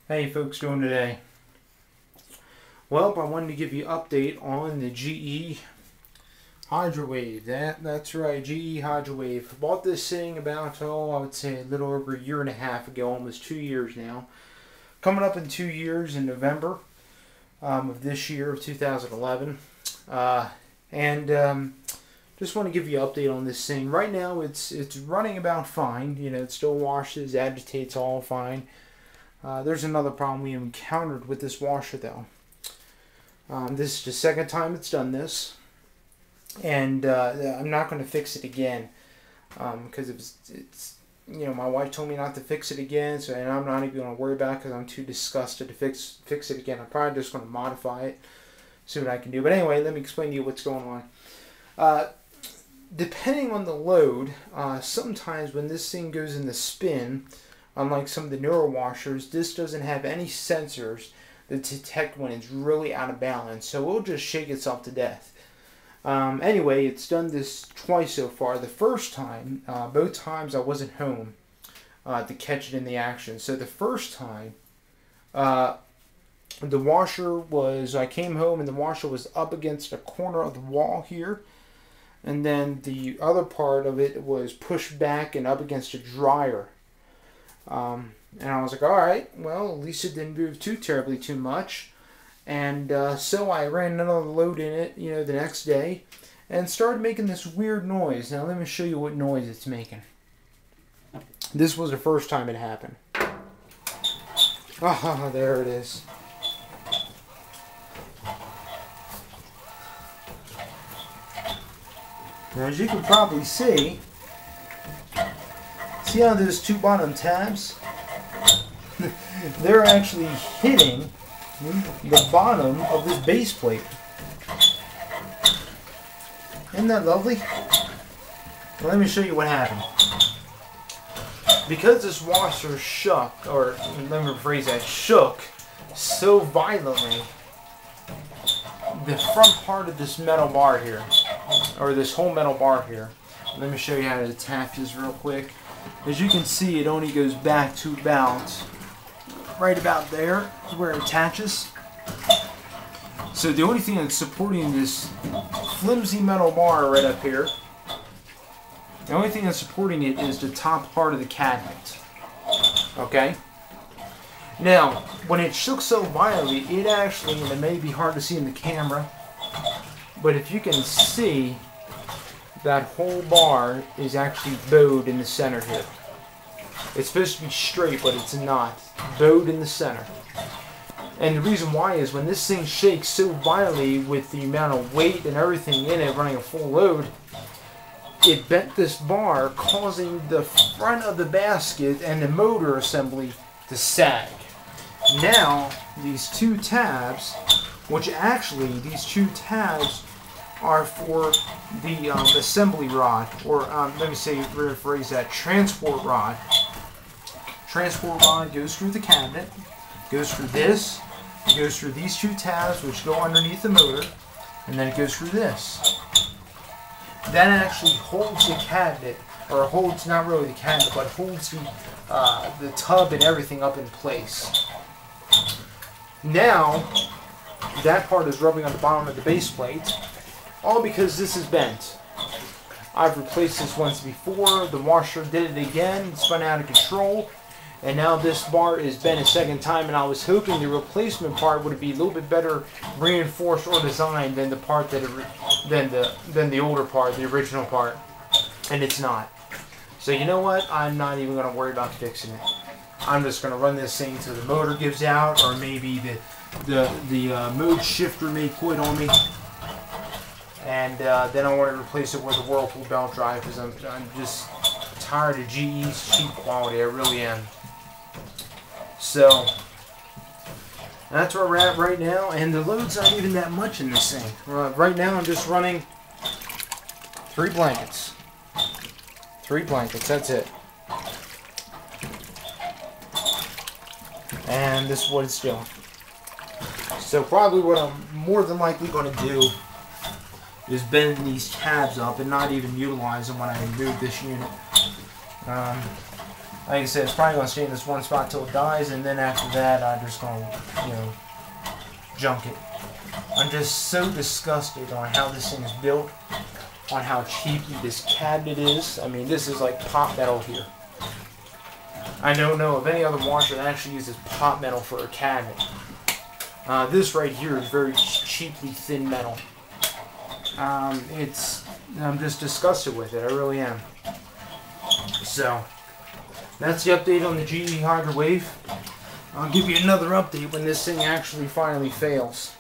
How you folks doing today? Well, I wanted to give you an update on the GE Hydrowave. That's right, GE Hydrowave. Bought this thing about, I would say a little over a year and a half ago, almost 2 years now. Coming up in 2 years in November of this year, of 2011. Just want to give you an update on this thing. Right now, it's running about fine. You know, it still washes, agitates all fine. There's another problem we encountered with this washer, though. This is the second time it's done this, and I'm not going to fix it again because it's you know, my wife told me not to fix it again, so and I'm not even going to worry about it because I'm too disgusted to fix it again. I'm probably just going to modify it, see what I can do. But anyway, let me explain to you what's going on. Depending on the load, sometimes when this thing goes in the spin, unlike some of the newer washers, this doesn't have any sensors that detect when it's really out of balance, so it'll just shake itself to death. Anyway, it's done this twice so far. The first time, both times I wasn't home to catch it in the action. So the first time, the washer was, I came home and the washer was up against a corner of the wall here, and then the other part of it was pushed back and up against a dryer. And I was like, alright, well, at least it didn't move too much. And so I ran another load in it, you know, the next day, and started making this weird noise. Now let me show you what noise it's making. This was the first time it happened. Ah, there it is. Now, as you can probably see how those two bottom tabs, they're actually hitting the bottom of this base plate. Isn't that lovely? Well, let me show you what happened. Because this washer shook so violently, the front part of this metal bar here, or this whole metal bar here, let me show you how it attaches real quick. As you can see, it only goes back to about, right about there is where it attaches. So the only thing that's supporting this flimsy metal bar right up here, the only thing that's supporting it is the top part of the cabinet. Okay? Now, when it shook so violently, it actually, and it may be hard to see in the camera, but if you can see, that whole bar is actually bowed in the center here. It's supposed to be straight, but it's not. Bowed in the center. And the reason why is when this thing shakes so violently with the amount of weight and everything in it running a full load, it bent this bar, causing the front of the basket and the motor assembly to sag. Now, these two tabs, which actually, these two tabs are for the assembly rod, or let me rephrase that, transport rod. Transport rod goes through the cabinet, goes through this, it goes through these two tabs which go underneath the motor, and then it goes through this. That actually holds the cabinet, or holds, not really the cabinet, but holds the tub and everything up in place. Now, that part is rubbing on the bottom of the base plate, all because this is bent. I've replaced this once before, the washer did it again, it spun out of control, and now this bar is bent a second time, and I was hoping the replacement part would be a little bit better reinforced or designed than the part that than the older part, the original part, and it's not. So you know what? I'm not even going to worry about fixing it. I'm just going to run this thing until the motor gives out, or maybe the mode shifter may quit on me. And then I want to replace it with a Whirlpool belt drive because I'm just tired of GE's cheap quality. I really am. So that's where we're at right now, and the load's not even that much in this thing. Right now I'm just running 3 blankets. 3 blankets, that's it. And this is what it's doing. So probably what I'm more than likely going to do is bend these tabs up and not even utilize them when I remove this unit. Like I said, it's probably going to stay in this one spot till it dies, and then after that, I'm just going to, you know, junk it. I'm just so disgusted on how this thing is built, on how cheapy this cabinet is. I mean, this is like pot metal here. I don't know of any other washer that actually uses pot metal for a cabinet. This right here is very cheaply thin metal. I'm just disgusted with it. I really am. So, that's the update on the GE Hydrowave. I'll give you another update when this thing actually finally fails.